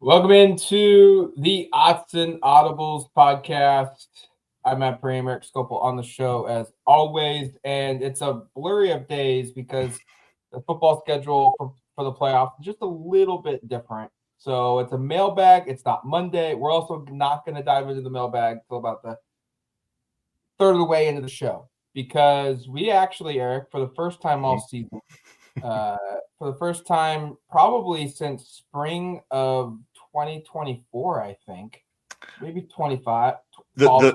Welcome into the Autzen Audibles Podcast. I'm at Prehm, Erik, Skopil on the show as always, and it's a blurry of days because the football schedule for the playoffs is just a little bit different. So it's a mailbag. It's not Monday. We're also not going to dive into the mailbag until about the third of the way into the show because we actually, Erik, for the first time all season, for the first time probably since spring of 2024, I think, maybe 25. The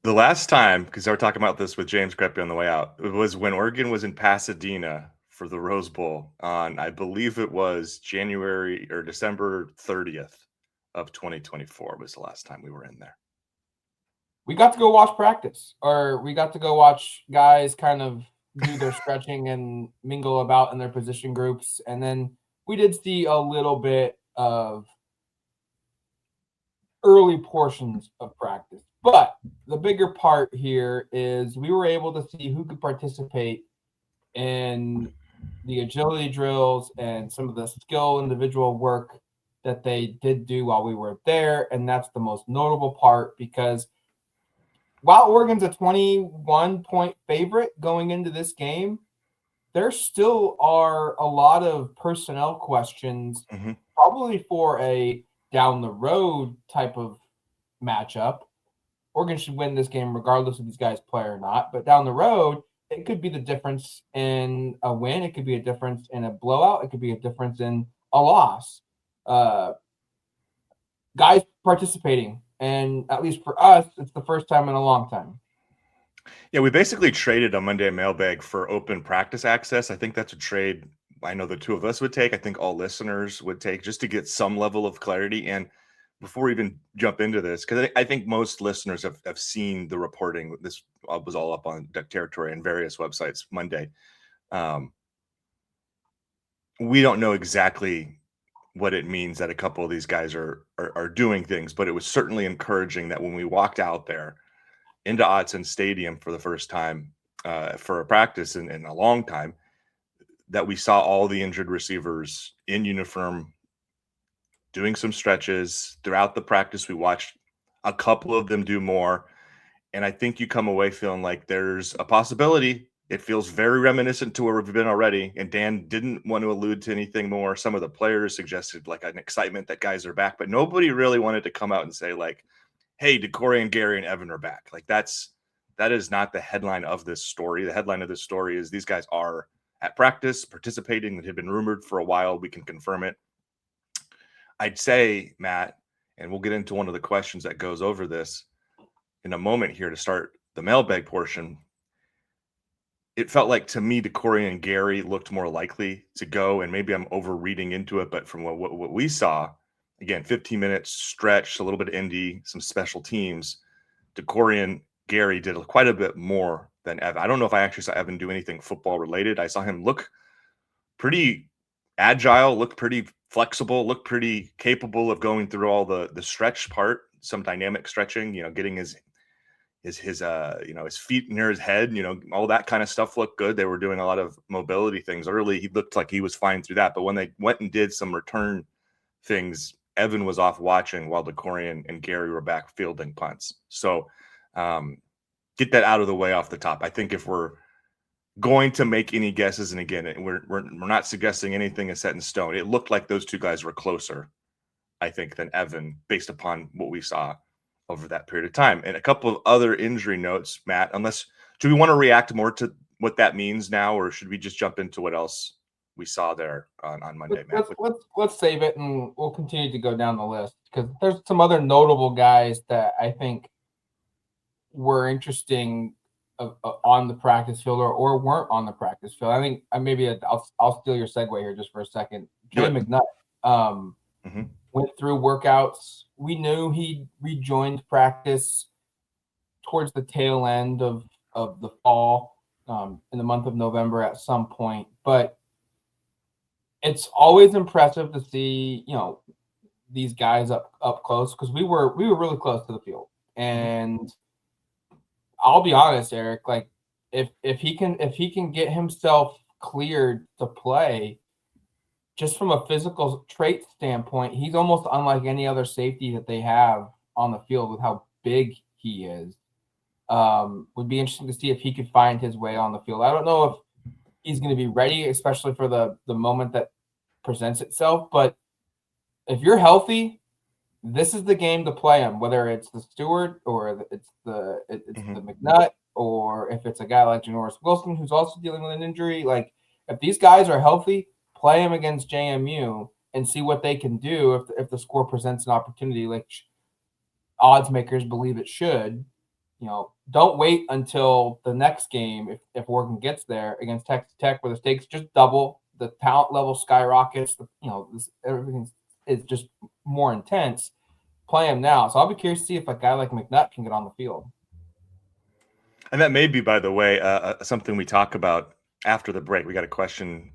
last time, because I was talking about this with James Creppy on the way out, it was when Oregon was in Pasadena for the Rose Bowl on, I believe it was January or December 30th of 2024 was the last time we were in there. We got to go watch practice, or we got to go watch guys kind of do their stretching and mingle about in their position groups. And then we did see a little bit of early portions of practice. But the bigger part here is we were able to see who could participate in the agility drills and some of the skill individual work that they did do while we were there. And that's the most notable part because while Oregon's a 21-point favorite going into this game, there still are a lot of personnel questions, probably for a down the road type of matchup. Oregon should win this game regardless if these guys play or not. But down the road, it could be the difference in a win. It could be a difference in a blowout. It could be a difference in a loss. Guys participating. And at least for us, it's the first time in a long time. Yeah, we basically traded a Monday mailbag for open practice access. I think that's a trade I know the two of us would take. I think all listeners would take just to get some level of clarity. And before we even jump into this, because I think most listeners have seen the reporting. This was all up on Duck Territory and various websites Monday. We don't know exactly what it means that a couple of these guys are doing things, but it was certainly encouraging that when we walked out there into Autzen Stadium for the first time for a practice in a long time, that we saw all the injured receivers in uniform doing some stretches throughout the practice. We watched a couple of them do more. And I think you come away feeling like there's a possibility. It feels very reminiscent to where we've been already. And Dan didn't want to allude to anything more. Some of the players suggested like an excitement that guys are back, but nobody really wanted to come out and say like, hey, Decoy and Gary and Evan are back. Like that is not the headline of this story. The headline of this story is these guys are at practice, participating. That had been rumored for a while. We can confirm it. I'd say, Matt, and we'll get into one of the questions that goes over this in a moment here to start the mailbag portion. It felt like to me, Decoy and Gary looked more likely to go, and maybe I'm overreading into it, but from what we saw, again, 15 minutes stretch, a little bit of indie, some special teams, Decoy and Gary did quite a bit more than Evan. I don't know if I actually saw Evan do anything football related. I saw him look pretty agile, look pretty flexible, look pretty capable of going through all the stretch part, some dynamic stretching, getting his feet near his head, all that kind of stuff looked good. They were doing a lot of mobility things early. He looked like he was fine through that. But when they went and did some return things, Evan was off watching while Decoy and Gary were back fielding punts. So get that out of the way off the top. I think if we're going to make any guesses, and again, we're not suggesting anything is set in stone. It looked like those two guys were closer, I think, than Evan based upon what we saw over that period of time. And a couple of other injury notes, Matt, do we want to react more to what that means now, or should we just jump into what else we saw there on Monday, Matt? Let's save it, and we'll continue to go down the list because there's some other notable guys that I think were interesting on the practice field or weren't on the practice field. I think I'll steal your segue here just for a second. Jay McNutt went through workouts. We knew he rejoined practice towards the tail end of the fall in the month of November at some point. But it's always impressive to see, these guys up close because we were really close to the field. And I'll be honest, Erik, like if he can get himself cleared to play, just from a physical trait standpoint, he's almost unlike any other safety that they have on the field with how big he is. Would be interesting to see if he could find his way on the field. I don't know if he's going to be ready, especially for the moment that presents itself. But if you're healthy, this is the game to play him, whether it's the Stewart or it's the McNutt, or if it's a guy like Janoris Wilson who's also dealing with an injury. Like, if these guys are healthy, play him against JMU and see what they can do if the score presents an opportunity, like odds makers believe it should. Don't wait until the next game if Oregon gets there against Texas Tech, where the stakes just double, the talent level skyrockets. Everything is just more intense. Play him now. So I'll be curious to see if a guy like McNutt can get on the field. And that may be, by the way, something we talk about after the break. We got a question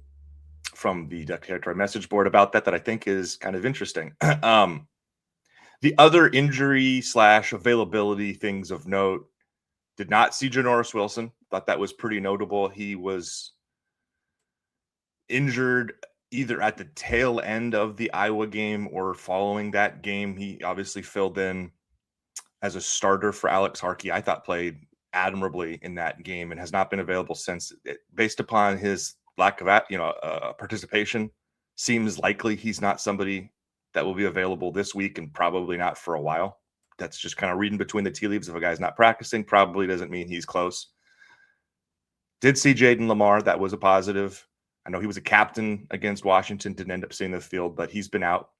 from the Duck Territory message board about that I think is kind of interesting. The other injury / availability things of note, did not see Janoris Wilson. Thought that was pretty notable. He was injured either at the tail end of the Iowa game or following that game. He obviously filled in as a starter for Alex Harkey. I thought played admirably in that game and has not been available since. Based upon his lack of participation, seems likely he's not somebody that will be available this week and probably not for a while. That's just kind of reading between the tea leaves. If a guy's not practicing, probably doesn't mean he's close. Did see Jaden Lamar. That was a positive. I know he was a captain against Washington, didn't end up seeing the field, but he's been out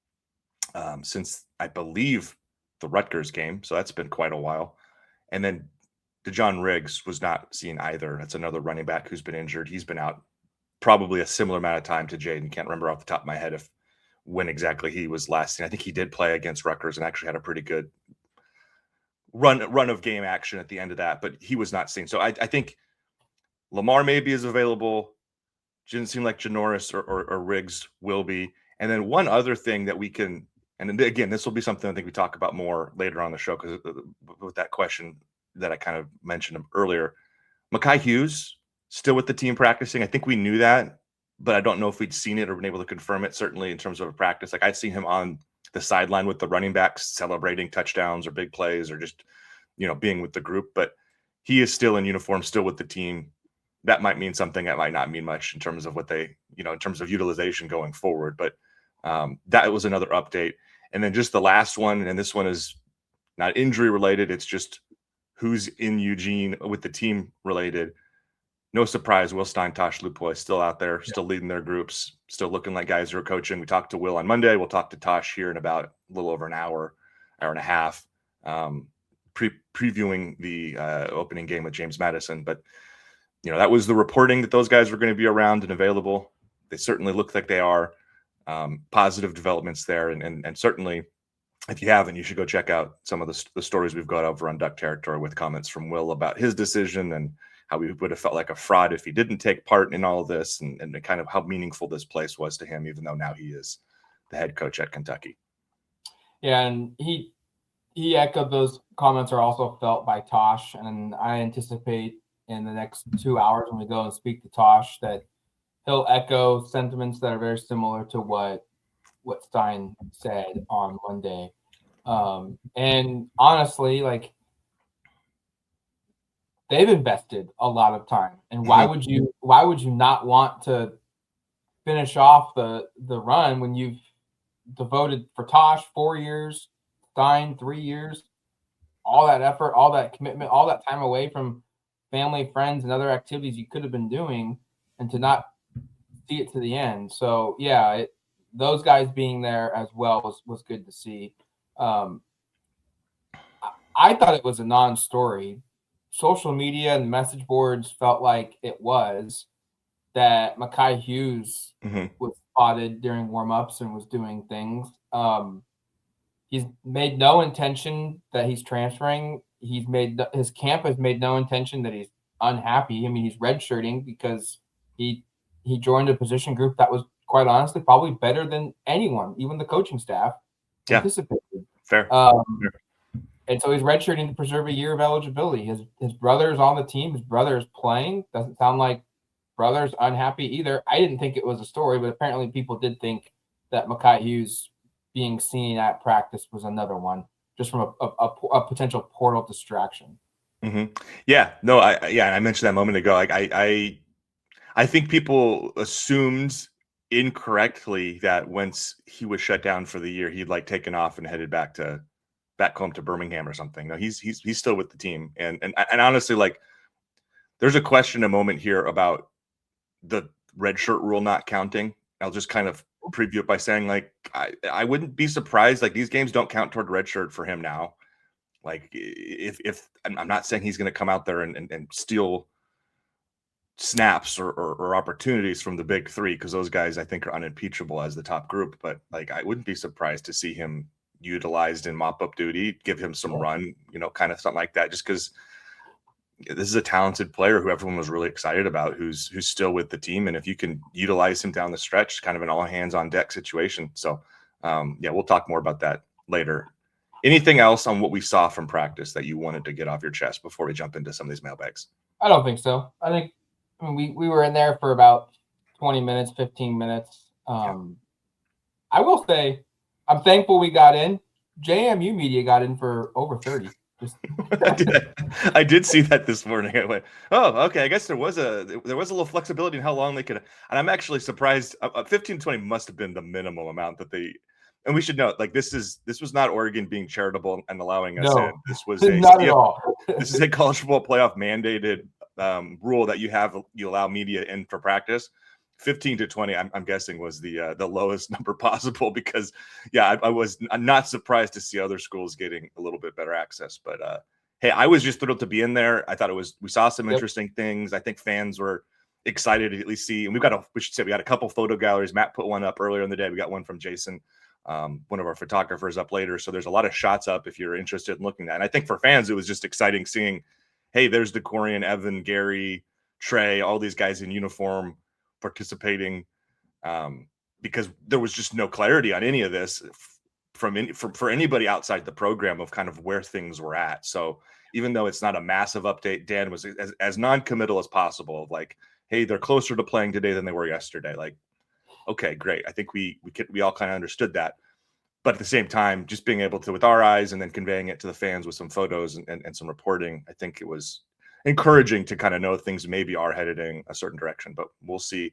since, I believe, the Rutgers game. So that's been quite a while. And then DeJohn Riggs was not seen either. That's another running back who's been injured. He's been out probably a similar amount of time to Jaden. Can't remember off the top of my head when exactly he was last seen. I think he did play against Rutgers and actually had a pretty good run of game action at the end of that, but he was not seen. So I think Lamar maybe is available. Didn't seem like Janoris or Riggs will be. And then one other thing that we can, and again, this will be something I think we talk about more later on the show, because with that question that I kind of mentioned earlier, Mekhi Hughes still with the team practicing. I think we knew that, but I don't know if we'd seen it or been able to confirm it, certainly in terms of a practice. Like, I'd seen him on the sideline with the running backs celebrating touchdowns or big plays or just, being with the group, but he is still in uniform, still with the team. That might mean something. That might not mean much in terms of what they, in terms of utilization going forward. But that was another update. And then just the last one, and this one is not injury related. It's just who's in Eugene with the team related. No surprise, Will Stein, Tosh Lupoy still out there, still leading their groups, still looking like guys who are coaching. We talked to Will on Monday. We'll talk to Tosh here in about a little over an hour and a half, previewing the opening game with James Madison. But, that was the reporting that those guys were going to be around and available. They certainly look like they are. Positive developments there. And certainly, if you haven't, you should go check out some of the stories we've got over on Duck Territory with comments from Will about his decision and how he would have felt like a fraud if he didn't take part in all of this, and kind of how meaningful this place was to him, even though now he is the head coach at Kentucky. Yeah, and he echoed those comments are also felt by Tosh, and I anticipate in the next 2 hours when we go and speak to Tosh that he'll echo sentiments that are very similar to what Stein said on Monday. And honestly, like, they've invested a lot of time, and why would you not want to finish off the run when you've devoted for Tosh 4 years, Stein 3 years, all that effort, all that commitment, all that time away from family, friends, and other activities you could have been doing, and to not see it to the end. So yeah, those guys being there as well was good to see. I thought it was a non-story. Social media and message boards felt like it was, that Mekhi Hughes was spotted during warmups and was doing things. He's made no intention that he's transferring. His camp has made no intention that he's unhappy. I mean, he's redshirting because he joined a position group that was, quite honestly, probably better than anyone, even the coaching staff, anticipated. Fair. And so he's redshirting to preserve a year of eligibility. His brother is on the team. His brother is playing. Doesn't sound like brothers unhappy either. I didn't think it was a story, but apparently people did think that Mekhi Hughes being seen at practice was another one, just from a potential portal distraction. Mm-hmm. Yeah, no, I mentioned that a moment ago. Like I think people assumed incorrectly that once he was shut down for the year, he'd like taken off and headed back home to Birmingham or something. No, he's still with the team, and honestly, like, there's a question, a moment here about the red shirt rule not counting. I'll just kind of preview it by saying, like, I wouldn't be surprised. Like, these games don't count toward red shirt for him now. Like, if I'm not saying he's going to come out there and steal snaps or opportunities from the big three, because those guys I think are unimpeachable as the top group. But like, I wouldn't be surprised to see him utilized in mop-up duty, give him some run, kind of something like that, just because this is a talented player who everyone was really excited about, who's still with the team. And if you can utilize him down the stretch, kind of an all hands on deck situation. So we'll talk more about that later. Anything else on what we saw from practice that you wanted to get off your chest before we jump into some of these mailbags? I don't think so. I mean, we were in there for about 20 minutes, 15 minutes. I will say I'm thankful we got in. JMU media got in for over 30. I did see that this morning. I went, oh, okay. I guess there was a little flexibility in how long they could. And I'm actually surprised. 15-20 must have been the minimal amount that they. And we should note, like, this was not Oregon being charitable and allowing us in. This was not at all. This is a college football playoff mandated rule that you allow media in for practice. 15-20, I'm guessing, was the lowest number possible, because I was not surprised to see other schools getting a little bit better access. But hey, I was just thrilled to be in there. I thought we saw some interesting things. I think fans were excited to at least see, and we got a couple photo galleries. Matt put one up earlier in the day. We got one from Jason, one of our photographers, up later. So there's a lot of shots up if you're interested in looking at that. And I think for fans, it was just exciting seeing, hey, there's Decoy, Evan, Gary, Trey, all these guys in uniform participating, because there was just no clarity on any of this for anybody outside the program of kind of where things were at. So even though it's not a massive update, Dan was as non-committal as possible. Like, hey, they're closer to playing today than they were yesterday. Like, okay, great. I think we all kind of understood that. But at the same time, just being able to, with our eyes, and then conveying it to the fans with some photos and some reporting, I think it was encouraging to kind of know things maybe are headed in a certain direction. But we'll see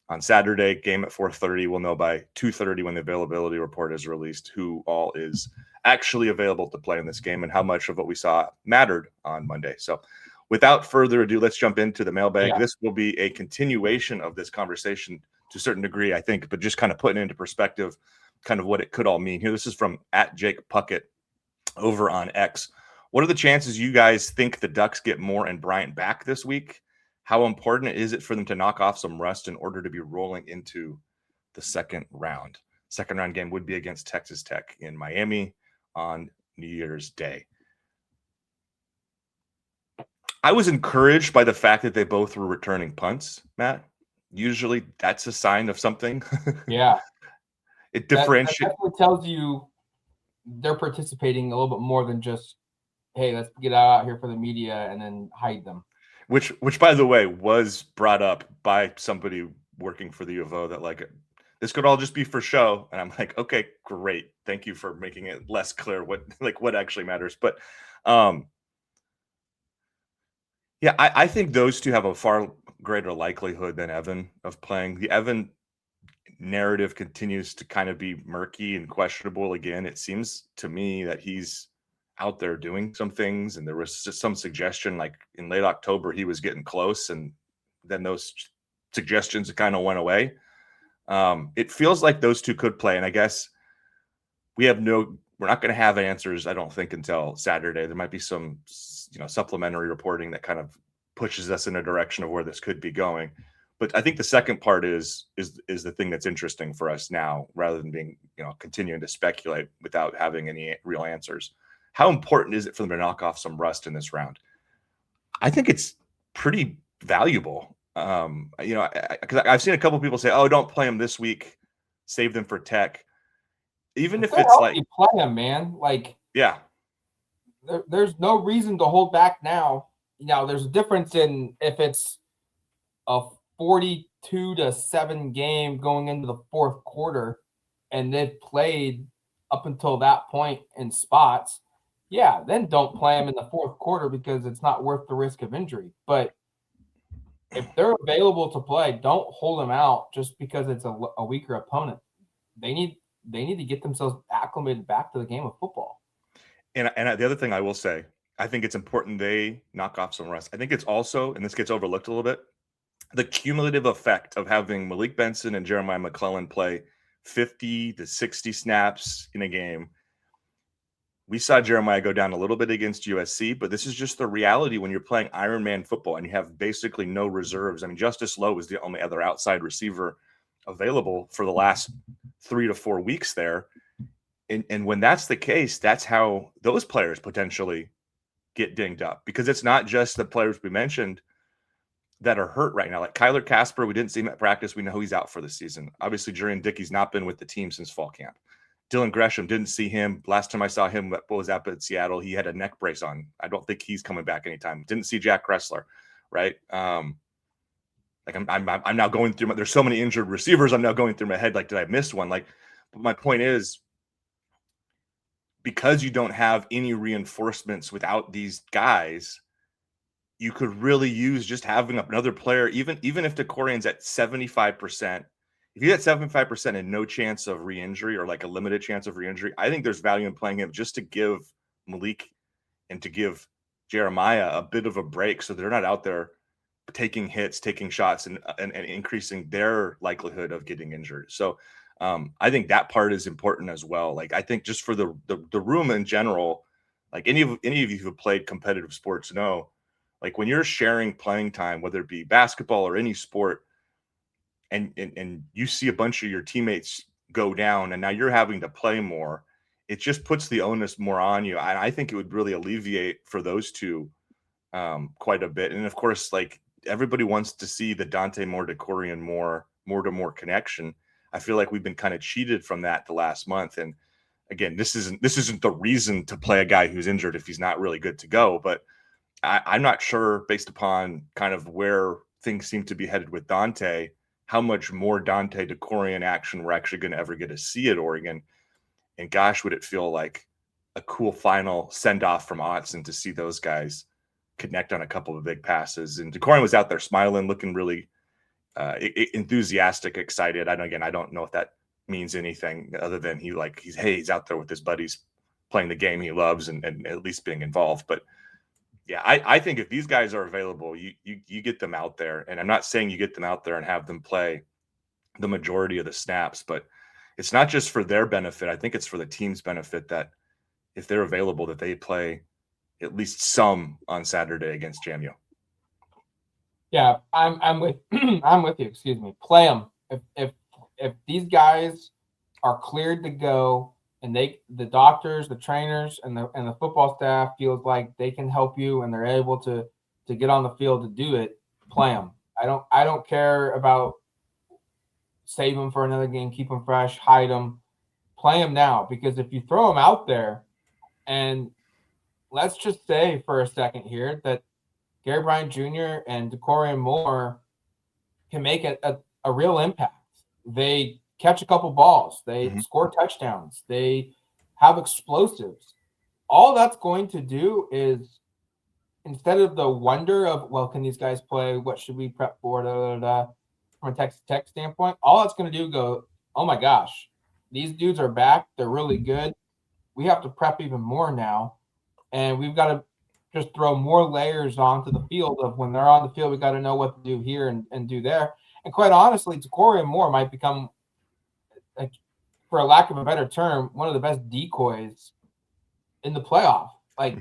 on Saturday. Game at 4:30. We'll know by 2:30 when the availability report is released who all is actually available to play in this game and how much of what we saw mattered on Monday. So without further ado, let's jump into the mailbag. Yeah. This will be a continuation of this conversation to a certain degree, I think, but just kind of putting into perspective kind of what it could all mean here. This is from @Jake Puckett over on X. What are the chances you guys think the Ducks get Moore and Bryant back this week? How important is it for them to knock off some rust in order to be rolling into the second round? Second round game would be against Texas Tech in Miami on New Year's Day. I was encouraged by the fact that they both were returning punts, Matt. Usually that's a sign of something. Yeah. It differentiates. That definitely tells you they're participating a little bit more than just, hey, let's get out here for the media and then hide them. Which, by the way, was brought up by somebody working for the U of O, that like, this could all just be for show. And I'm like, okay, great. Thank you for making it less clear what actually matters. But I think those two have a far greater likelihood than Evan of playing. The Evan narrative continues to kind of be murky and questionable again. It seems to me that he's out there doing some things, and there was just some suggestion like in late October he was getting close, and then those suggestions kind of went away. It feels like those two could play, and I guess we're not going to have answers, I don't think, until Saturday. There might be some supplementary reporting that kind of pushes us in a direction of where this could be going. But I think the second part is the thing that's interesting for us now, rather than being continuing to speculate without having any real answers. How important is it for them to knock off some rust in this round? I think it's pretty valuable. Because I've seen a couple of people say, "Oh, don't play them this week, save them for Tech." Even if it's like, you play them, man. Like, yeah, there's no reason to hold back now. There's a difference in if it's a 42-7 game going into the fourth quarter, and they've played up until that point in spots, yeah, then don't play them in the fourth quarter because it's not worth the risk of injury. But if they're available to play, don't hold them out just because it's a weaker opponent. They need to get themselves acclimated back to the game of football. And the other thing I will say, I think it's important they knock off some rust. I think it's also, and this gets overlooked a little bit, the cumulative effect of having Malik Benson and Jeremiah McClellan play 50 to 60 snaps in a game. We saw Jeremiah go down a little bit against USC, but this is just the reality when you're playing Ironman football and you have basically no reserves. I mean, Justice Lowe was the only other outside receiver available for the last 3 to 4 weeks there. And when that's the case, that's how those players potentially get dinged up, because it's not just the players we mentioned that are hurt right now. Like Kyler Casper, we didn't see him at practice. We know he's out for the season. Obviously, Jurian Dickey's not been with the team since fall camp. Dylan Gresham, didn't see him. Last time I saw him was up at Seattle. He had a neck brace on. I don't think he's coming back anytime. Didn't see Jack Kressler, right? Like I'm now going through there's so many injured receivers. I'm now going through my head. Like, did I miss one? Like, but my point is, because you don't have any reinforcements without these guys, you could really use just having another player, even if Decorian's at 75%. If he's at 75% and no chance of re-injury, or like a limited chance of re-injury, I think there's value in playing him just to give Malik and to give Jeremiah a bit of a break so they're not out there taking hits, taking shots, and increasing their likelihood of getting injured. So I think that part is important as well. Like, I think just for the room in general, like any of you who have played competitive sports know, like when you're sharing playing time, whether it be basketball or any sport, and you see a bunch of your teammates go down and now you're having to play more, it just puts the onus more on you. I think it would really alleviate for those two quite a bit. And of course, like, everybody wants to see the Dante Moore Decorian more to more connection. I feel like we've been kind of cheated from that the last month. And again, this isn't the reason to play a guy who's injured if he's not really good to go. But I'm not sure, based upon kind of where things seem to be headed with Dante, how much more Dante Decorian action we're actually going to ever get to see at Oregon. And gosh, would it feel like a cool final send-off from Autzen to see those guys connect on a couple of big passes. And Decorian was out there smiling, looking really enthusiastic, excited. I don't know if that means anything other than he's out there with his buddies playing the game he loves and at least being involved. But yeah, I think if these guys are available, you get them out there. And I'm not saying you get them out there and have them play the majority of the snaps, but it's not just for their benefit. I think it's for the team's benefit that if they're available, that they play at least some on Saturday against JMU. Yeah, I'm with I'm with you. Excuse me. Play them. If these guys are cleared to go, and the doctors, the trainers, and the football staff feels like they can help you, and they're able to get on the field to do it, play them. I don't care about save them for another game, keep them fresh, hide them, play them now. Because if you throw them out there, and let's just say for a second here that Gary Bryant Jr. and Decorian Moore can make a real impact. They catch a couple balls. They score touchdowns. They have explosives. All that's going to do is, instead of the wonder of, well, can these guys play? What should we prep for? From a Texas Tech standpoint, all that's going to do go, oh my gosh, these dudes are back. They're really good. We have to prep even more now. And we've got to just throw more layers onto the field of when they're on the field, we got to know what to do here and do there. And quite honestly, Decorian Moore might become, like, for a lack of a better term, one of the best decoys in the playoff. Like,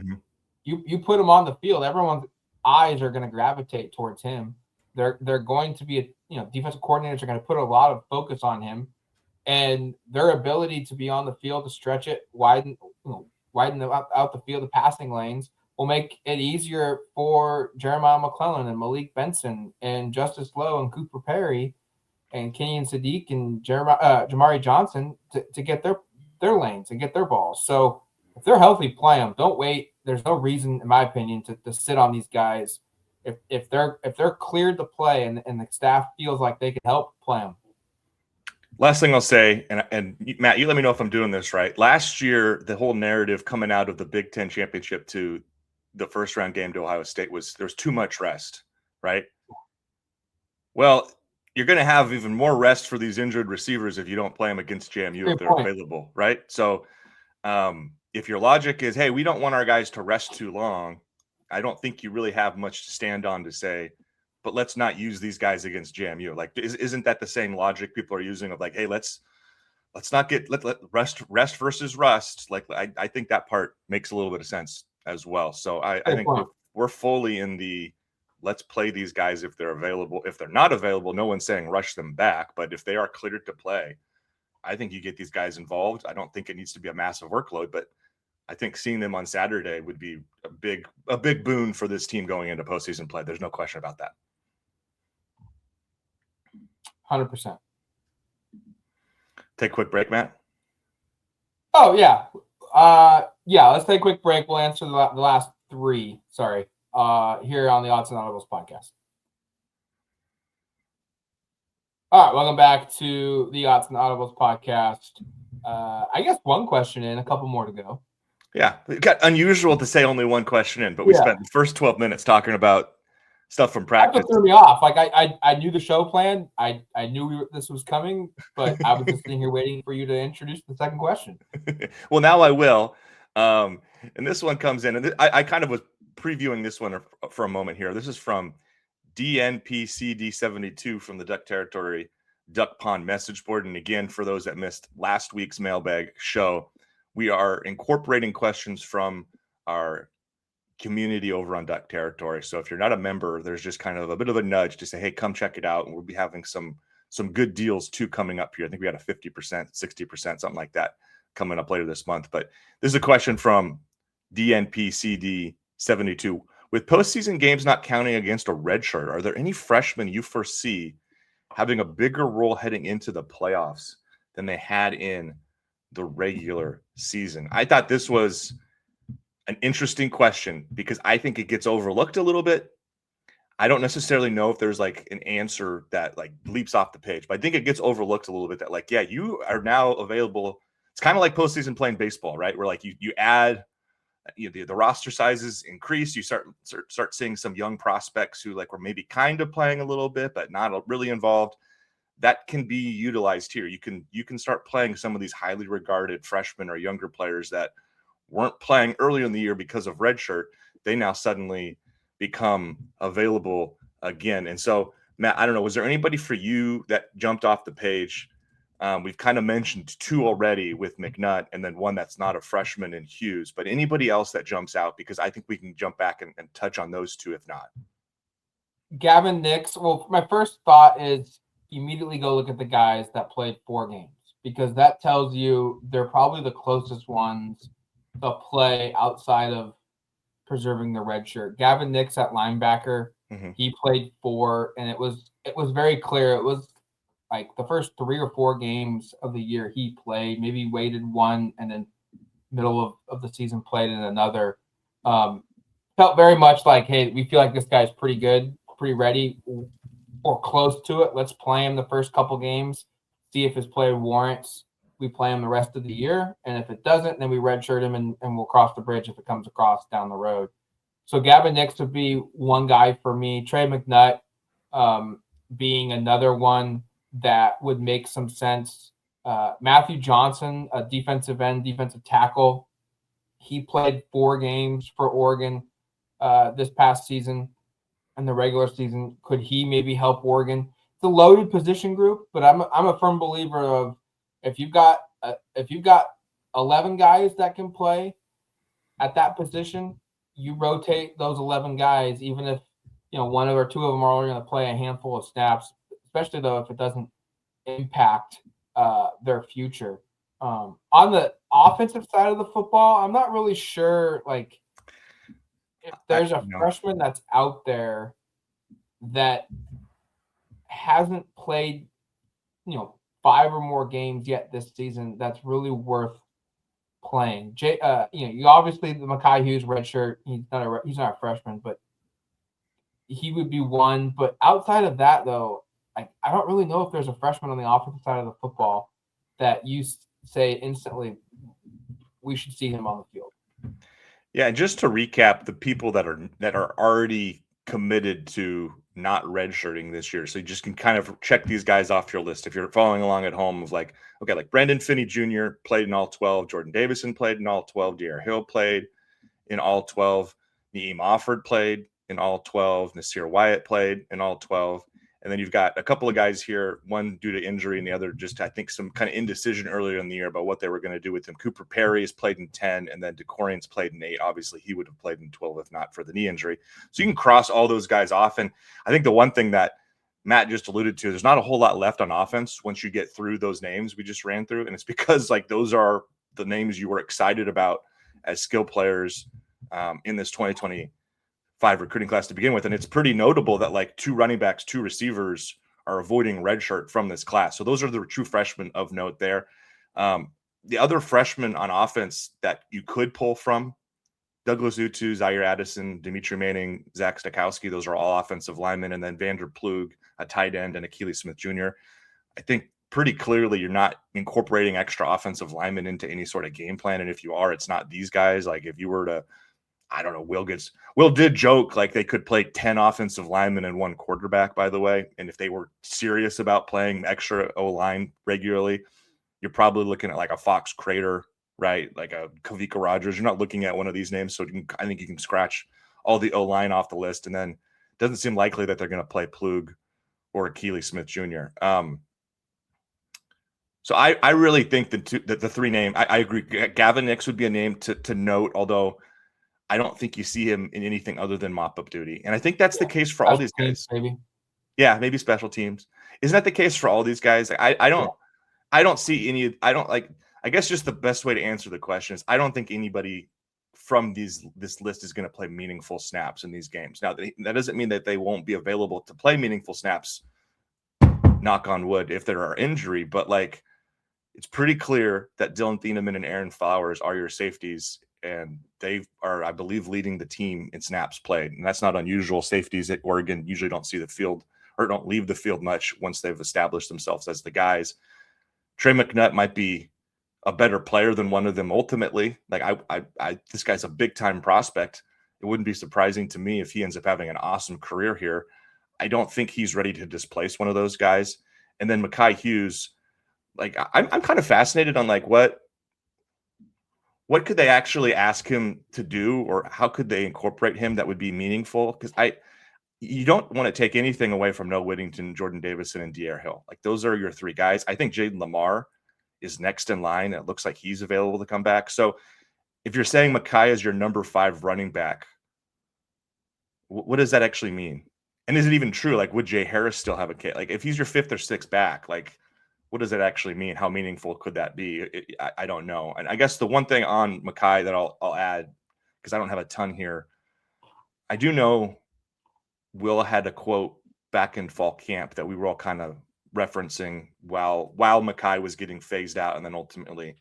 you put him on the field, everyone's eyes are going to gravitate towards him. They're going to be, defensive coordinators are going to put a lot of focus on him, and their ability to be on the field, to stretch it, widen out the field, the passing lanes, will make it easier for Jeremiah McClellan and Malik Benson and Justice Lowe and Cooper Perry and Kenyon Sadiq and Jamari Johnson to get their lanes and get their balls. So if they're healthy, play them. Don't wait. There's no reason, in my opinion, to sit on these guys If they're cleared to play and the staff feels like they can help, play them. Last thing I'll say, and Matt, you let me know if I'm doing this right. Last year, the whole narrative coming out of the Big Ten championship to the first round game to Ohio State was there's too much rest, right? Well, you're going to have even more rest for these injured receivers if you don't play them against JMU if they're available, right? So if your logic is, hey, we don't want our guys to rest too long, I don't think you really have much to stand on to say, but let's not use these guys against JMU. Like, isn't that the same logic people are using of like, hey, let's not get let rest versus rust. Like, I think that part makes a little bit of sense as well. So I think we're fully in the let's play these guys if they're available. If they're not available, no one's saying rush them back. But if they are cleared to play, I think you get these guys involved. I don't think it needs to be a massive workload, but I think seeing them on Saturday would be a big boon for this team going into postseason play. There's no question about that. 100%. Take a quick break, Matt. Oh, yeah. Let's take a quick break. We'll answer the last three. Sorry. Here on the Autzen Audibles Podcast. All right, welcome back to the Autzen Audibles Podcast. I guess one question in, a couple more to go. Yeah, it got unusual to say only one question in, but we spent the first 12 minutes talking about stuff from practice. That threw me off. Like I knew the show plan. I knew this was coming, but I was just sitting here waiting for you to introduce the second question. Well, now I will. And this one comes in, and I kind of was previewing this one for a moment here. This is from DNPCD72 from the Duck Territory Duck Pond message board. And again, for those that missed last week's mailbag show, we are incorporating questions from our community over on Duck Territory. So if you're not a member, there's just kind of a bit of a nudge to say, hey, come check it out. And we'll be having some good deals too coming up here. I think we got a 50%, 60%, something like that coming up later this month. But this is a question from DNPCD72. With postseason games not counting against a redshirt, are there any freshmen you foresee having a bigger role heading into the playoffs than they had in the regular season? I thought this was an interesting question because I think it gets overlooked a little bit. I don't necessarily know if there's like an answer that like leaps off the page, but I think it gets overlooked a little bit that like, yeah, you are now available. It's kind of like postseason playing baseball, right? Where like you add, the roster sizes increase. You start seeing some young prospects who like were maybe kind of playing a little bit, but not really involved. That can be utilized here. You can start playing some of these highly regarded freshmen or younger players that weren't playing earlier in the year because of redshirt. They now suddenly become available again. And so, Matt, I don't know, was there anybody for you that jumped off the page? We've kind of mentioned two already with McNutt, and then one that's not a freshman in Hughes. But anybody else that jumps out? Because I think we can jump back and touch on those two if not. Gavin Nix. Well, my first thought is immediately go look at the guys that played 4 games because that tells you they're probably the closest ones to play outside of preserving the red shirt. Gavin Nix at linebacker, he played 4, and it was very clear. It was like the first 3 or 4 games of the year he played, maybe waited one and then middle of the season played in another. Felt very much like, hey, we feel like this guy's pretty good, pretty ready, or close to it. Let's play him the first couple games, see if his play warrants. We play him the rest of the year. And if it doesn't, then we redshirt him and we'll cross the bridge if it comes across down the road. So Gavin Nix would be one guy for me. Trey McNutt being another one that would make some sense. Matthew Johnson, a defensive end, defensive tackle. He played 4 games for Oregon this past season in the regular season. Could he maybe help Oregon? It's a loaded position group, but I'm a firm believer of if you've got 11 guys that can play at that position, you rotate those 11 guys, even if one or two of them are only going to play a handful of snaps, especially though if it doesn't impact their future. On the offensive side of the football, I'm not really sure like if there's a freshman that's out there that hasn't played 5 or more games yet this season that's really worth playing. You obviously the Mekhi Hughes redshirt, he's not a freshman, but he would be one. But outside of that, though, I don't really know if there's a freshman on the offensive side of the football that you say instantly we should see him on the field. Yeah, and just to recap, the people that are already committed to not redshirting this year, so you just can kind of check these guys off your list if you're following along at home. Of like, okay, like Brandon Finney Jr. played in all 12, Jordan Davison played in all 12, De'Aaron Hill played in all 12, Naeem Offord played in all 12, Nasir Wyatt played in all 12. And then you've got a couple of guys here, one due to injury and the other just, I think, some kind of indecision earlier in the year about what they were going to do with him. Cooper Perry has played in 10, and then Decoy's played in 8. Obviously, he would have played in 12 if not for the knee injury. So you can cross all those guys off. And I think the one thing that Matt just alluded to, there's not a whole lot left on offense once you get through those names we just ran through. And it's because, like, those are the names you were excited about as skill players in this 2025 recruiting class to begin with. And it's pretty notable that like 2 running backs, 2 receivers are avoiding redshirt from this class. So those are the true freshmen of note there. The other freshmen on offense that you could pull from, Douglas Utu, Zaire Addison, Dimitri Manning, Zach Stakowski, those are all offensive linemen. And then Vander Plug, a tight end, and Achilles Smith Jr. I think pretty clearly you're not incorporating extra offensive linemen into any sort of game plan. And if you are, it's not these guys. Like if you were to, I don't know, Will did joke like they could play 10 offensive linemen and 1 quarterback, by the way. And if they were serious about playing extra O-line regularly, you're probably looking at like a Fox Crater, right? Like a Kavika Rogers. You're not looking at one of these names. So I think you can scratch all the O-line off the list. And then it doesn't seem likely that they're going to play Plug or Achilles Smith Jr. So I really think that the 3 name, I agree. Gavin Nix would be a name to note, although I don't think you see him in anything other than mop-up duty. And I think that's the case for all these guys. Maybe. Yeah, maybe special teams. Isn't that the case for all these guys? I don't see any. I don't like. I guess just the best way to answer the question is I don't think anybody from this list is going to play meaningful snaps in these games. Now that doesn't mean that they won't be available to play meaningful snaps. Knock on wood, if there are injury, but like it's pretty clear that Dylan Thieneman and Aaron Flowers are your safeties. And they are, I believe, leading the team in snaps played. And that's not unusual. Safeties at Oregon usually don't see the field or don't leave the field much once they've established themselves as the guys. Trey McNutt might be a better player than one of them ultimately. Like this guy's a big-time prospect. It wouldn't be surprising to me if he ends up having an awesome career here. I don't think he's ready to displace one of those guys. And then Mekhi Hughes, like I'm kind of fascinated on like what could they actually ask him to do, or how could they incorporate him that would be meaningful? Because you don't want to take anything away from Noah Whittington, Jordan Davison, and De'Aaron Hill. Like those are your 3 guys. I think Jaden Lamar is next in line. It looks like he's available to come back. So if you're saying Mekhi is your number 5 running back, what does that actually mean? And is it even true? Like, would Jay Harris still have a kid? Like, if he's your 5th or 6th back, like, what does that actually mean? How meaningful could that be? I don't know. And I guess the one thing on Mekhi that I'll add, because I don't have a ton here, I do know Will had a quote back in fall camp that we were all kind of referencing while Mekhi was getting phased out and then ultimately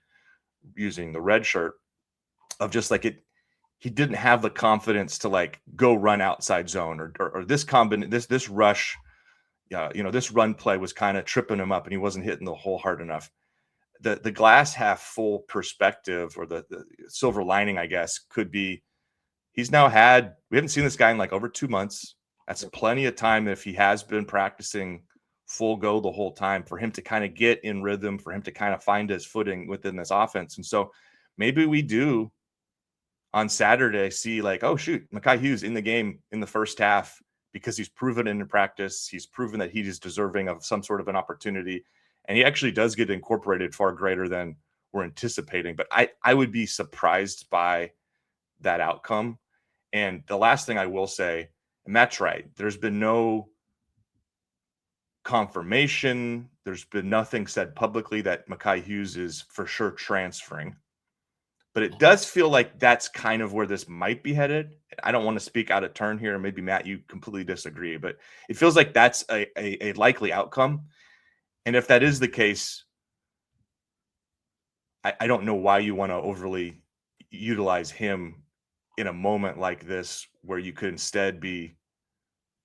using the red shirt, of just like he didn't have the confidence to like go run outside zone or this rush. Yeah, this run play was kind of tripping him up and he wasn't hitting the hole hard enough. The glass half full perspective, or the silver lining, I guess, could be we haven't seen this guy in like over 2 months. That's plenty of time if he has been practicing full go the whole time for him to kind of get in rhythm, for him to kind of find his footing within this offense. And so maybe we do on Saturday see like, oh shoot, Mekhi Hughes in the game in the first half, because he's proven it in practice. He's proven that he is deserving of some sort of an opportunity. And he actually does get incorporated far greater than we're anticipating. But I would be surprised by that outcome. And the last thing I will say, and Matt's right, there's been no confirmation. There's been nothing said publicly that Mekhi Hughes is for sure transferring. But it does feel like that's kind of where this might be headed. I don't want to speak out of turn here. Maybe, Matt, you completely disagree. But it feels like that's a likely outcome. And if that is the case, I don't know why you want to overly utilize him in a moment like this, where you could instead be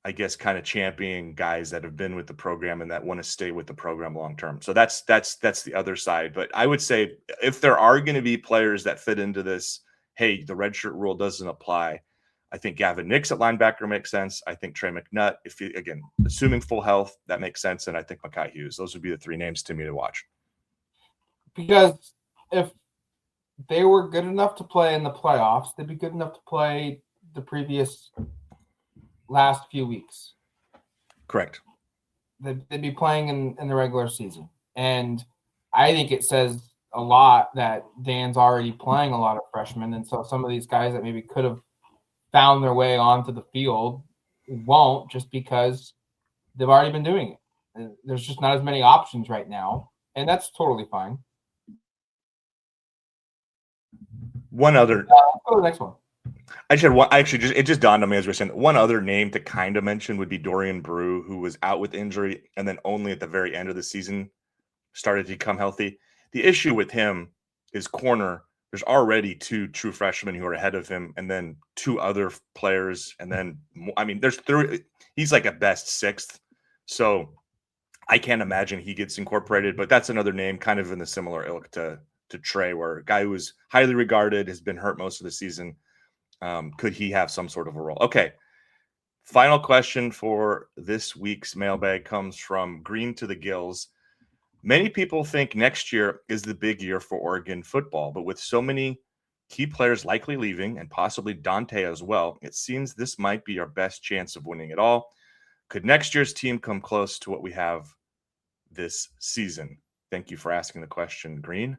I guess, kind of championing guys that have been with the program and that want to stay with the program long term. So that's the other side. But I would say if there are going to be players that fit into this, hey, the redshirt rule doesn't apply, I think Gavin Nix at linebacker makes sense. I think Trey McNutt, again, assuming full health, that makes sense. And I think Makai Hughes. Those would be the three names to me to watch. Because if they were good enough to play in the playoffs, they'd be good enough to play the previous last few weeks. Correct. They'd be playing in the regular season. And I think it says a lot that Dan's already playing a lot of freshmen. And so some of these guys that maybe could have found their way onto the field won't, just because they've already been doing it. And there's just not as many options right now. And that's totally fine. One other. Let's go to the next one. I just had one. It just dawned on me as we were saying. One other name to kind of mention would be Dorian Brew, who was out with injury and then only at the very end of the season started to become healthy. The issue with him is corner. There's already two true freshmen who are ahead of him, and then two other players, and then there's three. He's like at best sixth, so I can't imagine he gets incorporated. But that's another name, kind of in the similar ilk to Trey, where a guy who was highly regarded has been hurt most of the season. Could he have some sort of a role? Okay. Final question for this week's mailbag comes from Green to the Gills. Many people think next year is the big year for Oregon football, but with so many key players likely leaving and possibly Dante as well, it seems this might be our best chance of winning it all. Could next year's team come close to what we have this season? Thank you for asking the question, Green.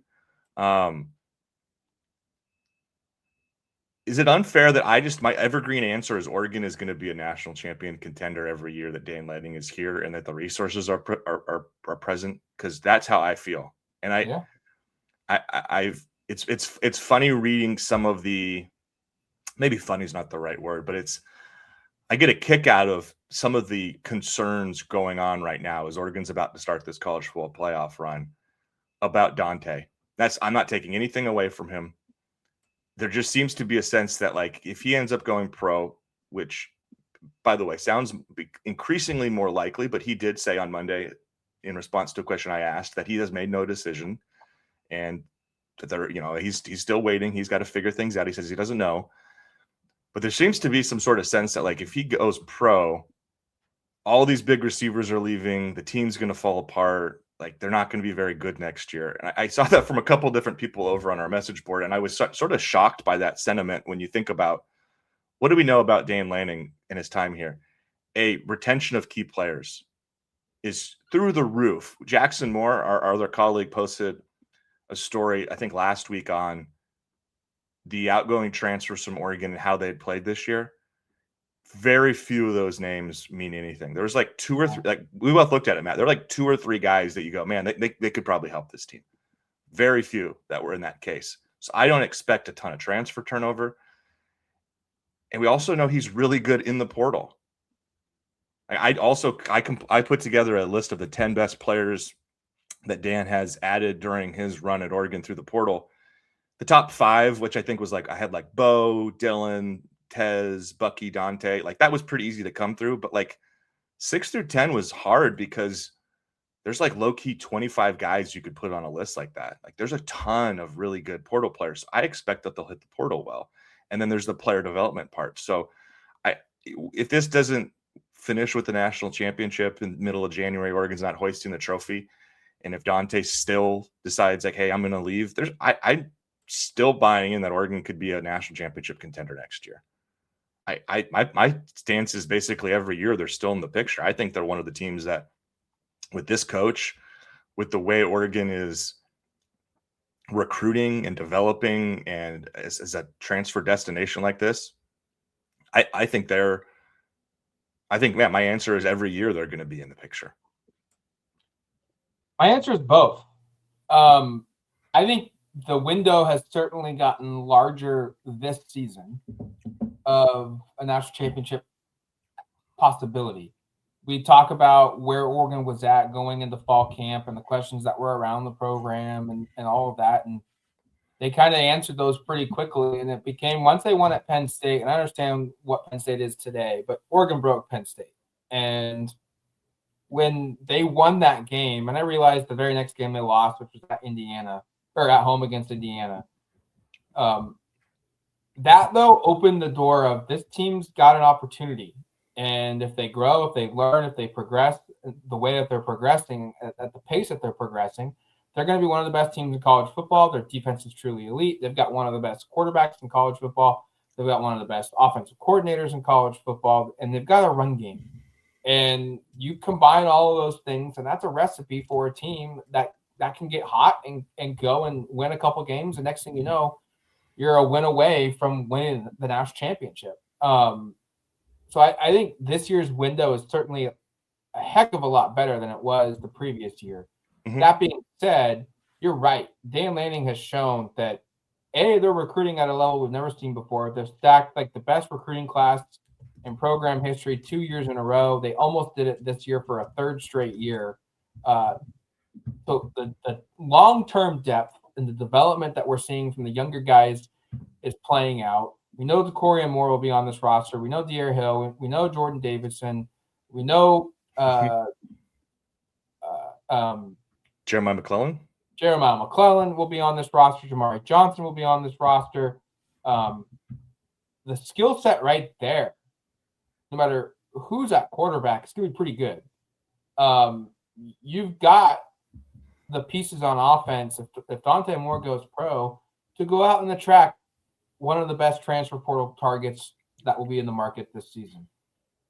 Is it unfair that my evergreen answer is Oregon is going to be a national champion contender every year that Dan Lanning is here and that the resources are present? Because that's how I feel. And it's funny reading some of the, maybe funny is not the right word, but I get a kick out of some of the concerns going on right now as Oregon's about to start this college football playoff run about Dante. I'm not taking anything away from him. There just seems to be a sense that, like, if he ends up going pro, which, by the way, sounds increasingly more likely, but he did say on Monday, in response to a question I asked, that he has made no decision and that he's still waiting. He's got to figure things out. He says he doesn't know. But there seems to be some sort of sense that, like, if he goes pro, all these big receivers are leaving. The team's going to fall apart. Like, they're not going to be very good next year. And I saw that from a couple different people over on our message board, and I was sort of shocked by that sentiment when you think about what do we know about Dan Lanning and his time here. A retention of key players is through the roof. Jackson Moore, our other colleague, posted a story, I think last week, on the outgoing transfers from Oregon and how they had played this year. Very few of those names mean anything. There was like two or three, like we both looked at it, Matt. There are like two or three guys that you go, man, they could probably help this team. Very few that were in that case. So I don't expect a ton of transfer turnover. And we also know he's really good in the portal. I put together a list of the 10 best players that Dan has added during his run at Oregon through the portal. The top 5, which I think was like, I had like Bo, Dylan, Tez, Bucky, Dante, like that was pretty easy to come through, but like 6 through 10 was hard because there's like low-key 25 guys you could put on a list like that. Like there's a ton of really good portal players. I expect that they'll hit the portal well. And then there's the player development part. So if this doesn't finish with the national championship in the middle of January, Oregon's not hoisting the trophy, and if Dante still decides like, hey, I'm going to leave, I'm still buying in that Oregon could be a national championship contender next year. My stance is basically every year they're still in the picture. I think they're one of the teams that, with this coach, with the way Oregon is recruiting and developing, and as a transfer destination like this, I think Matt, my answer is every year they're going to be in the picture. My answer is both. I think the window has certainly gotten larger this season of a national championship possibility. We talk about where Oregon was at going into fall camp and the questions that were around the program and all of that. And they kind of answered those pretty quickly. And it became, once they won at Penn State, and I understand what Penn State is today, but Oregon broke Penn State. And when they won that game, and I realized the very next game they lost, which was at Indiana, or at home against Indiana, that though opened the door of this team's got an opportunity. And if they grow, if they learn, if they progress the way that they're progressing, at the pace that they're progressing, they're going to be one of the best teams in college football. Their defense is truly elite. They've got one of the best quarterbacks in college football. They've got one of the best offensive coordinators in college football, and they've got a run game. And you combine all of those things, and that's a recipe for a team that can get hot and go and win a couple games. The next thing you know, you're a win away from winning the national championship. So I think this year's window is certainly a heck of a lot better than it was the previous year. Mm-hmm. That being said, you're right. Dan Lanning has shown that, A, they're recruiting at a level we've never seen before. They're stacked like the best recruiting class in program history 2 years in a row. They almost did it this year for a third straight year. So the long-term depth and the development that we're seeing from the younger guys is playing out. We know Decoy and Moore will be on this roster. We know De'Aaron Hill. We know Jordan Davidson. We know Jeremiah McClellan. Jeremiah McClellan will be on this roster. Jamari Johnson will be on this roster. The skill set right there, no matter who's at quarterback, it's going to be pretty good. You've got the pieces on offense, if Dante Moore goes pro, to go out and attract one of the best transfer portal targets that will be in the market this season.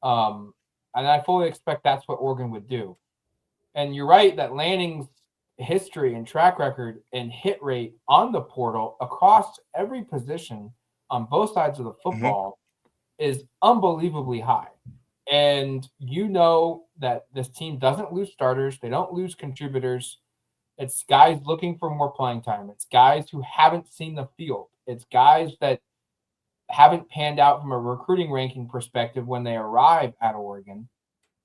And I fully expect that's what Oregon would do. And you're right that Lanning's history and track record and hit rate on the portal across every position on both sides of the football is unbelievably high. And you know that this team doesn't lose starters. They don't lose contributors. It's guys looking for more playing time. It's guys who haven't seen the field. It's guys that haven't panned out from a recruiting ranking perspective when they arrive at Oregon.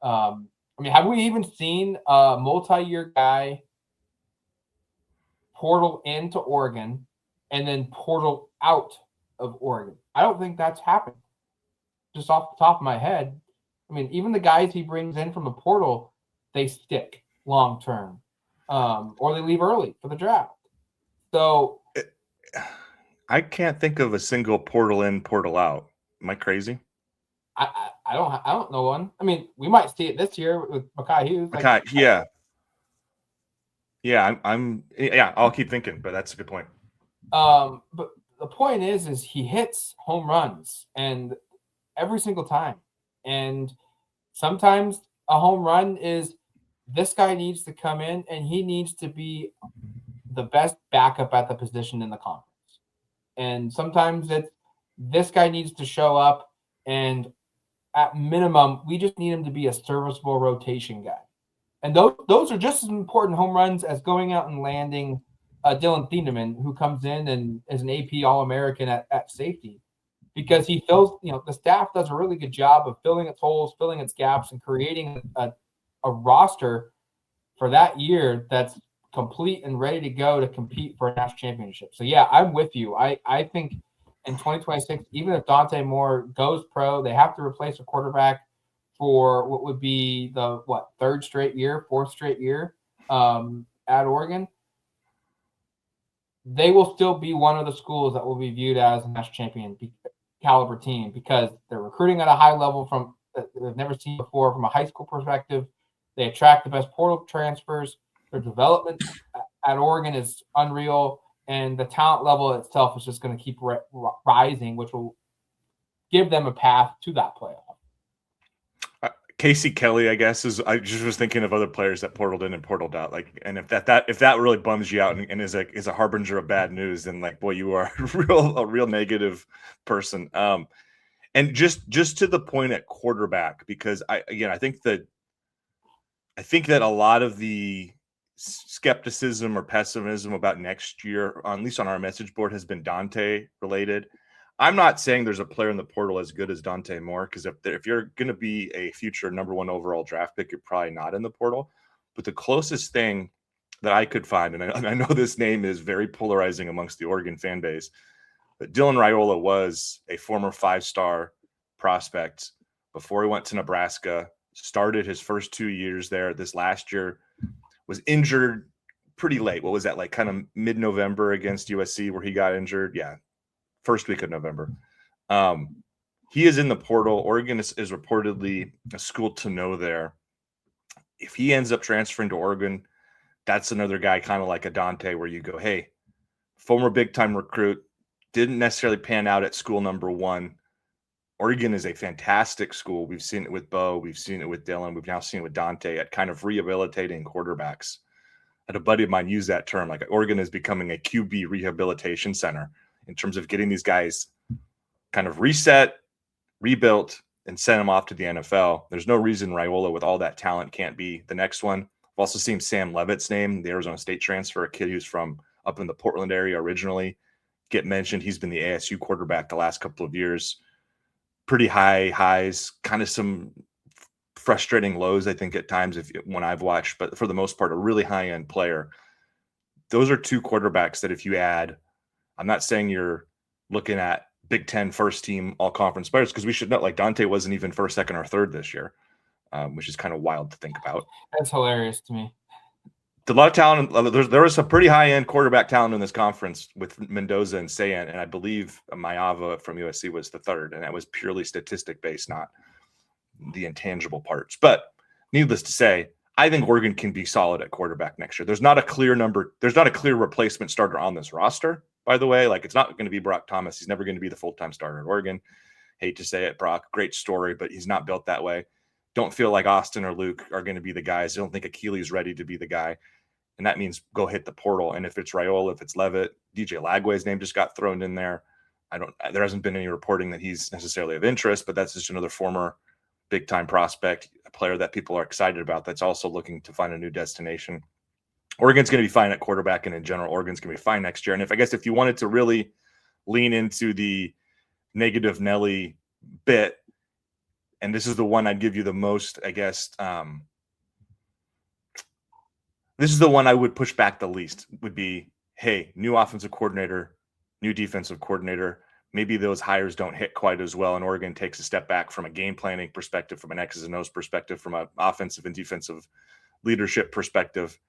I mean, have we even seen a multi-year guy portal into Oregon and then portal out of Oregon? I don't think that's happened. Just off the top of my head. I mean, even the guys he brings in from the portal, they stick long term, or they leave early for the draft. So I can't think of a single portal in, portal out. Am I crazy? I don't know one. I mean, we might see it this year with Makai Hughes. I'll keep thinking, but that's a good point. But the point is he hits home runs and every single time. And sometimes a home run is this guy needs to come in and he needs to be the best backup at the position in the conference. And sometimes it's this guy needs to show up, and at minimum, we just need him to be a serviceable rotation guy. And those are just as important home runs as going out and landing Dylan Thieneman, who comes in and is an AP All-American at safety, because he fills, the staff does a really good job of filling its holes, filling its gaps, and creating a roster for that year that's complete and ready to go to compete for a national championship. So, yeah, I'm with you. I think in 2026, even if Dante Moore goes pro, they have to replace a quarterback for what would be the, fourth straight year at Oregon. They will still be one of the schools that will be viewed as a national champion caliber team, because they're recruiting at a high level from that they've never seen before from a high school perspective. They attract the best portal transfers. Their development at Oregon is unreal, and the talent level itself is just going to keep rising, which will give them a path to that playoff. Casey Kelly, I guess, I just was thinking of other players that portaled in and portaled out. And if that really bums you out and is a harbinger of bad news, then boy, you are a real negative person. And just to the point at quarterback, because I think that a lot of the skepticism or pessimism about next year, at least on our message board, has been Dante related. I'm not saying there's a player in the portal as good as Dante Moore, because if you're going to be a future number 1 overall draft pick, you're probably not in the portal. But the closest thing that I could find, and I know this name is very polarizing amongst the Oregon fan base, but Dylan Raiola was a former 5-star prospect before he went to Nebraska started his first 2 years there. This last year was injured pretty late. What was that, like kind of mid-November against USC where he got injured? Yeah, first week of November. He is in the portal. Oregon is reportedly a school to know there. If he ends up transferring to Oregon, that's another guy kind of like a Dante where you go, hey, former big-time recruit, didn't necessarily pan out at school number one. Oregon is a fantastic school. We've seen it with Bo. We've seen it with Dylan. We've now seen it with Dante at kind of rehabilitating quarterbacks. I had a buddy of mine use that term, like Oregon is becoming a QB rehabilitation center in terms of getting these guys kind of reset, rebuilt, and send them off to the NFL. There's no reason Raiola, with all that talent, can't be the next one. I've also seen Sam Levitt's name, the Arizona State transfer, a kid who's from up in the Portland area originally, get mentioned. He's been the ASU quarterback the last couple of years. Pretty high highs, kind of some frustrating lows, I think, at times when I've watched, but for the most part, a really high-end player. Those are two quarterbacks that if you add, I'm not saying you're looking at Big Ten first team all conference players, because we should know, like Dante wasn't even first, second, or third this year, which is kind of wild to think about. That's hilarious to me. A lot of talent. There was some pretty high-end quarterback talent in this conference with Mendoza and Sayan, and I believe Mayava from USC was the third, and that was purely statistic-based, not the intangible parts. But needless to say, I think Oregon can be solid at quarterback next year. There's not a clear replacement starter on this roster, by the way. Like, it's not going to be Brock Thomas. He's never going to be the full-time starter at Oregon. Hate to say it, Brock, great story, but he's not built that way. Don't feel like Austin or Luke are going to be the guys. I don't think Achilles ready to be the guy. And that means go hit the portal. And if it's Raiola, if it's Levitt, DJ Lagway's name just got thrown in there. There hasn't been any reporting that he's necessarily of interest, but that's just another former big-time prospect, a player that people are excited about that's also looking to find a new destination. Oregon's going to be fine at quarterback, and in general, Oregon's going to be fine next year. And if you wanted to really lean into the negative Nelly bit, and this is the one I'd give you the most, I guess, this is the one I would push back the least, would be, hey, new offensive coordinator, new defensive coordinator. Maybe those hires don't hit quite as well, and Oregon takes a step back from a game planning perspective, from an X's and O's perspective, from an offensive and defensive leadership perspective.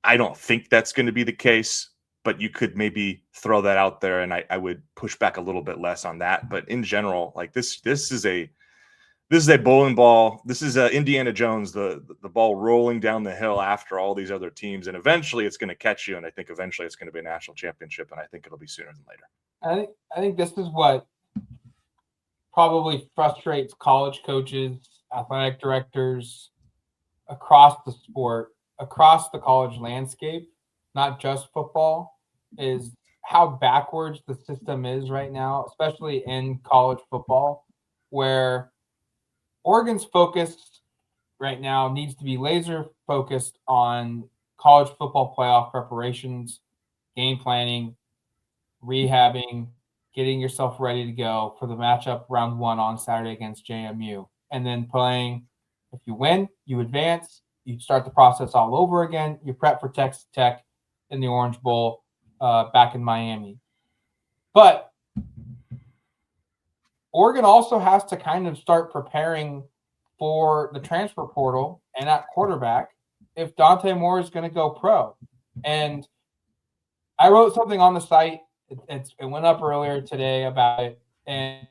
I don't think that's going to be the case, but you could maybe throw that out there, and I would push back a little bit less on that. But in general, like this is a bowling ball. This is Indiana Jones, the ball rolling down the hill after all these other teams, and eventually it's going to catch you. And I think eventually it's going to be a national championship, and I think it'll be sooner than later. I think this is what probably frustrates college coaches, athletic directors across the sport, across the college landscape, not just football, is how backwards the system is right now, especially in college football, where Oregon's focus right now needs to be laser focused on college football playoff preparations, game planning, rehabbing, getting yourself ready to go for the matchup round one on Saturday against JMU, and then playing. If you win, you advance. You start the process all over again. You prep for Texas Tech in the Orange Bowl back in Miami. But Oregon also has to kind of start preparing for the transfer portal and at quarterback if Dante Moore is going to go pro. And I wrote something on the site. It went up earlier today about it. And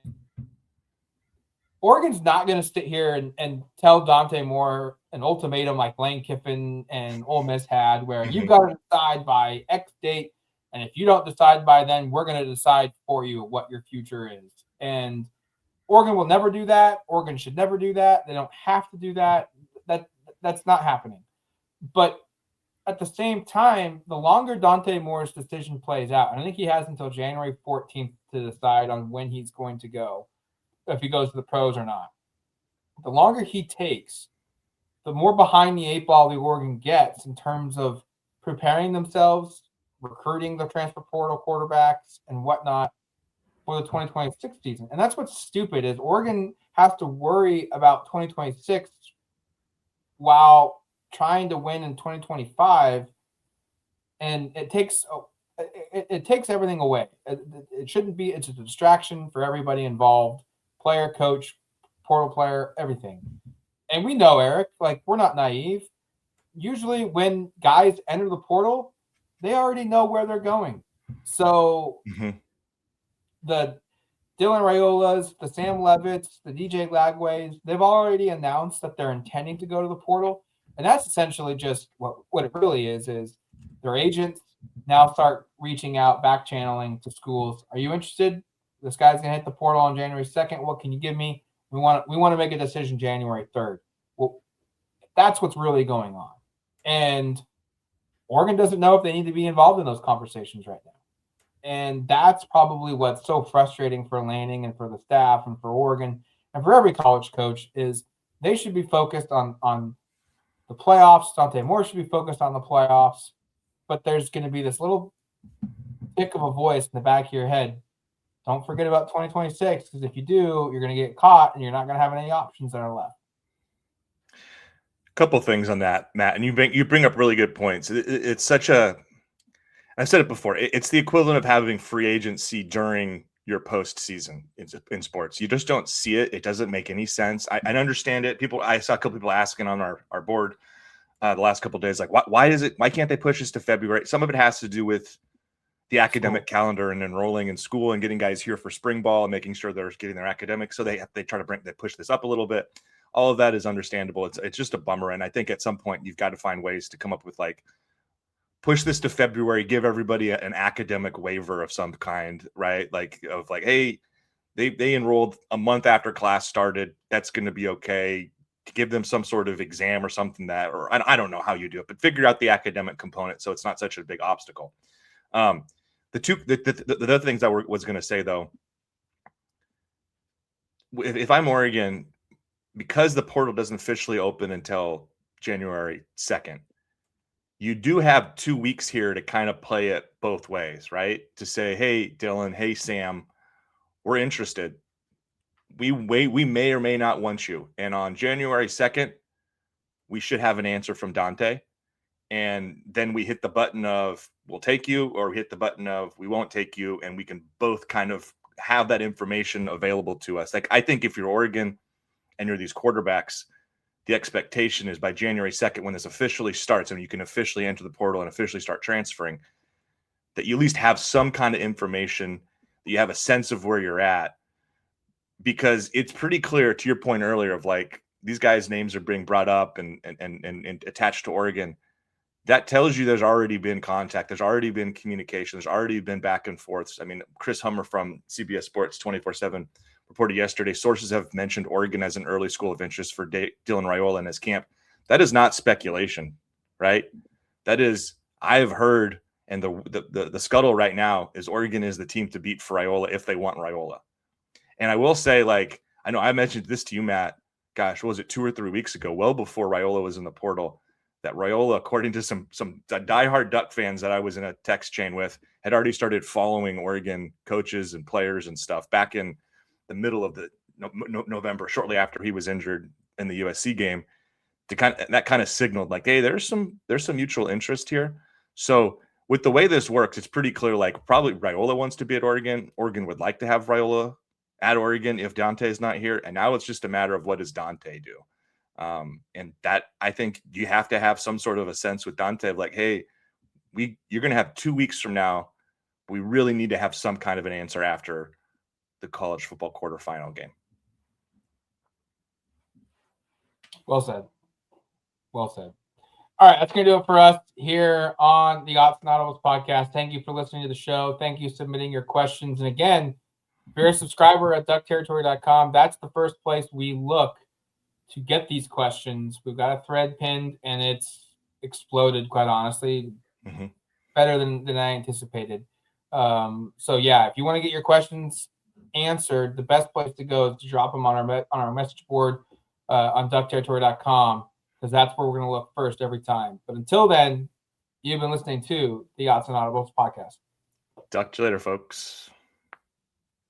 Oregon's not going to sit here and tell Dante Moore an ultimatum like Lane Kiffin and Ole Miss had, where you've got to decide by X date. And if you don't decide by then, we're going to decide for you what your future is. And Oregon will never do that. Oregon should never do that. They don't have to do that. That's not happening. But at the same time, the longer Dante Moore's decision plays out, and I think he has until January 14th to decide on when he's going to go, if he goes to the pros or not. The longer he takes, the more behind the eight ball the Oregon gets in terms of preparing themselves, recruiting the transfer portal quarterbacks and whatnot for the 2026 season. And that's what's stupid is Oregon has to worry about 2026 while trying to win in 2025. And it takes everything away. It shouldn't be. It's a distraction for everybody involved, player, coach, portal player, everything. and we know, Eric, like we're not naive. Usually when guys enter the portal, they already know where they're going. So the Dylan Raiolas, the Sam Levitts, the DJ Lagways, they've already announced that they're intending to go to the portal. And that's essentially just what it really is their agents now start reaching out, back channeling to schools. Are you interested? This guy's going to hit the portal on January 2nd. What can you give me? We want to make a decision January 3rd. Well, that's what's really going on. And Oregon doesn't know if they need to be involved in those conversations right now. And that's probably what's so frustrating for Lanning and for the staff and for Oregon and for every college coach is they should be focused on the playoffs. Dante Moore should be focused on the playoffs. But there's going to be this little tick of a voice in the back of your head. Don't forget about 2026, because if you do, you're going to get caught and you're not going to have any options that are left. Couple things on that, Matt, and you bring up really good points. It's such a, I said it before, it's the equivalent of having free agency during your postseason in sports. You just don't see it. It doesn't make any sense. I understand it. I saw a couple people asking on our board the last couple of days, like, why can't they push us to February? Some of it has to do with the academic calendar and enrolling in school and getting guys here for spring ball and making sure they're getting their academics. So they push this up a little bit. All of that is understandable. It's just a bummer. And I think at some point you've got to find ways to come up with like, push this to February, give everybody an academic waiver of some kind, right? Hey, they enrolled a month after class started. That's going to be okay. To give them some sort of exam or something or I don't know how you do it, but figure out the academic component so it's not such a big obstacle. The other things I was going to say though, if I'm Oregon, because the portal doesn't officially open until January 2nd, you do have 2 weeks here to kind of play it both ways, right? To say, hey, Dylan, hey, Sam, we're interested. We may or may not want you. And on January 2nd, we should have an answer from Dante. And then we hit the button of we'll take you, or we hit the button of we won't take you. And we can both kind of have that information available to us. Like, I think if you're Oregon and you're these quarterbacks, the expectation is by January 2nd, when this officially starts and you can officially enter the portal and officially start transferring, that you at least have some kind of information, that you have a sense of where you're at. Because it's pretty clear, to your point earlier, of like these guys' names are being brought up and attached to Oregon. That tells you there's already been contact. There's already been communication. There's already been back and forth. I mean, Chris Hummer from CBS Sports 24/7 reported yesterday, sources have mentioned Oregon as an early school of interest for Dylan Raiola and his camp. That is not speculation, right? That is, I've heard, and the scuttle right now is Oregon is the team to beat for Raiola if they want Raiola. And I will say, like, I know I mentioned this to you, Matt, gosh, what was it, 2 or 3 weeks ago, well before Raiola was in the portal, that Raiola, according to some diehard Duck fans that I was in a text chain with, had already started following Oregon coaches and players and stuff back in the middle of the November, shortly after he was injured in the USC game, that kind of signaled like, hey, there's some mutual interest here. So with the way this works, it's pretty clear, like probably Raiola wants to be at Oregon. Oregon would like to have Raiola at Oregon if Dante is not here. And now it's just a matter of what does Dante do? And that, I think you have to have some sort of a sense with Dante of like, hey, you're going to have 2 weeks from now. We really need to have some kind of an answer after the college football quarterfinal game. Well said. Well said. All right, that's going to do it for us here on the Autzen Audibles Podcast. Thank you for listening to the show. Thank you for submitting your questions. And again, if you're a subscriber at duckterritory.com, that's the first place we look to get these questions. We've got a thread pinned, and it's exploded, quite honestly, better than I anticipated. So, yeah, if you want to get your questions answered, the best place to go is to drop them on our message board on duckterritory.com, because that's where we're going to look first every time. But until then, you've been listening to the Autzen Audibles Podcast. Talk to you later, folks.